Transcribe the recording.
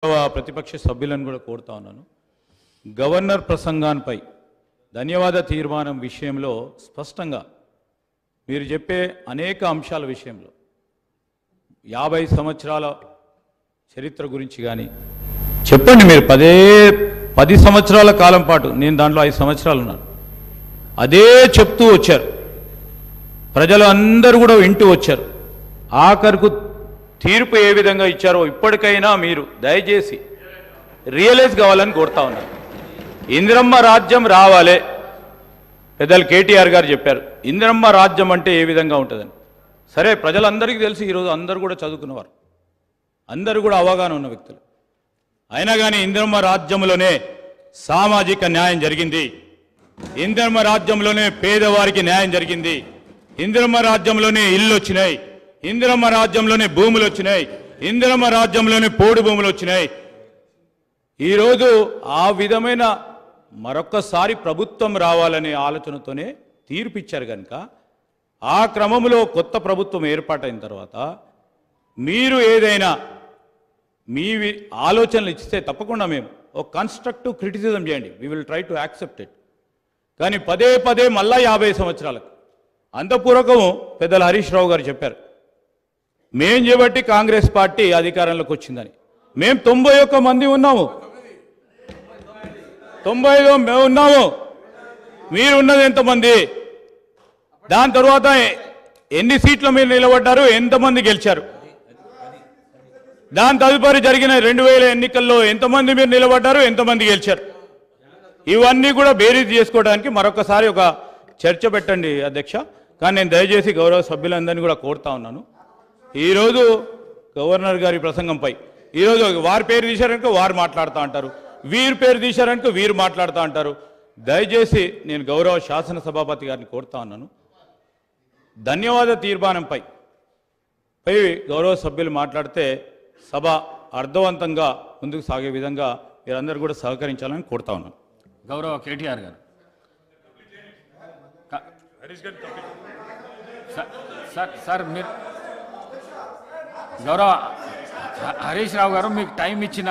ప్రతిపక్ష సభ్యులను కూడా కోరుతా ఉన్నాను. గవర్నర్ ప్రసంగాన్పై ధన్యవాద తీర్మానం విషయంలో స్పష్టంగా మీరు చెప్పే అనేక అంశాల విషయంలో 50 సంవత్సరాల చరిత్ర గురించి కానీ చెప్పండి. మీరు 10 సంవత్సరాల కాలం పాటు, నేను దాంట్లో 5 సంవత్సరాలు ఉన్నాను, అదే చెప్తూ వచ్చారు. ప్రజలు అందరూ కూడా వింటూ వచ్చారు. ఆఖరుకు తీర్పు ఏ విధంగా ఇచ్చారో ఇప్పటికైనా మీరు దయచేసి రియలైజ్ కావాలని కోరుతా ఉన్నారు. ఇందిరమ్మ రాజ్యం రావాలే. పెద్దలు కేటీఆర్ గారు చెప్పారు ఇందిరమ్మ రాజ్యం అంటే ఏ విధంగా ఉంటుందని. సరే, ప్రజలందరికీ తెలిసి ఈరోజు అందరూ కూడా చదువుకున్నవారు, అందరూ కూడా అవగాహన ఉన్న వ్యక్తులు. అయినా కానీ ఇందిరమ్మ రాజ్యంలోనే సామాజిక న్యాయం జరిగింది, ఇందిరమ్మ రాజ్యంలోనే పేదవారికి న్యాయం జరిగింది, ఇందిరమ్మ రాజ్యంలోనే ఇల్లు వచ్చినాయి, ఇందిరమ్మ రాజ్యంలోనే భూములు వచ్చినాయి, ఇందిరమ్మ రాజ్యంలోనే పోడు భూములు వచ్చినాయి. ఈరోజు ఆ విధమైన మరొక్కసారి ప్రభుత్వం రావాలనే ఆలోచనతోనే తీర్పిచ్చారు కనుక ఆ క్రమంలో కొత్త ప్రభుత్వం ఏర్పాటైన తర్వాత మీరు ఏదైనా మీ ఆలోచనలు ఇస్తే తప్పకుండా మేము ఒక కన్స్ట్రక్టివ్ క్రిటిసిజం చేయండి, we will try to accept it. కానీ పదే పదే మళ్ళా 50 సంవత్సరాలకు అంతపూర్వకము పెద్దలు హరీష్ రావు గారు చెప్పారు మేం చేయబట్టి కాంగ్రెస్ పార్టీ అధికారంలోకి వచ్చిందని. మేము 91 మంది ఉన్నాము, 95 మేము ఉన్నాము, మీరు ఉన్నది ఎంతమంది? దాని తర్వాత ఎన్ని సీట్లు మీరు నిలబడ్డారు, ఎంతమంది గెలిచారు? దాని తదుపరి జరిగిన 2000 ఎన్నికల్లో ఎంతమంది మీరు నిలబడ్డారు, ఎంతమంది గెలిచారు? ఇవన్నీ కూడా బేరీజ్ చేసుకోవడానికి మరొకసారి ఒక చర్చ పెట్టండి అధ్యక్ష. కానీ నేను దయచేసి గౌరవ సభ్యులందరినీ కూడా కోరుతా ఉన్నాను, ఈరోజు గవర్నర్ గారి ప్రసంగంపై ఈరోజు వారి పేరు తీశారనుకో వారు మాట్లాడుతూ అంటారు, వీరి పేరు తీశారనుకో వీరు మాట్లాడుతూ అంటారు. దయచేసి నేను గౌరవ శాసనసభాపతి గారిని కోరుతా ఉన్నాను, ధన్యవాద తీర్మానంపై గౌరవ సభ్యులు మాట్లాడితే సభ అర్థవంతంగా ముందుకు సాగే విధంగా మీరందరూ కూడా సహకరించాలని కోరుతా ఉన్నాను. గౌరవ కేటీఆర్ గారు. సార్ మీరు గౌరవ హరీష్ రావు గారు మీకు టైం ఇచ్చిన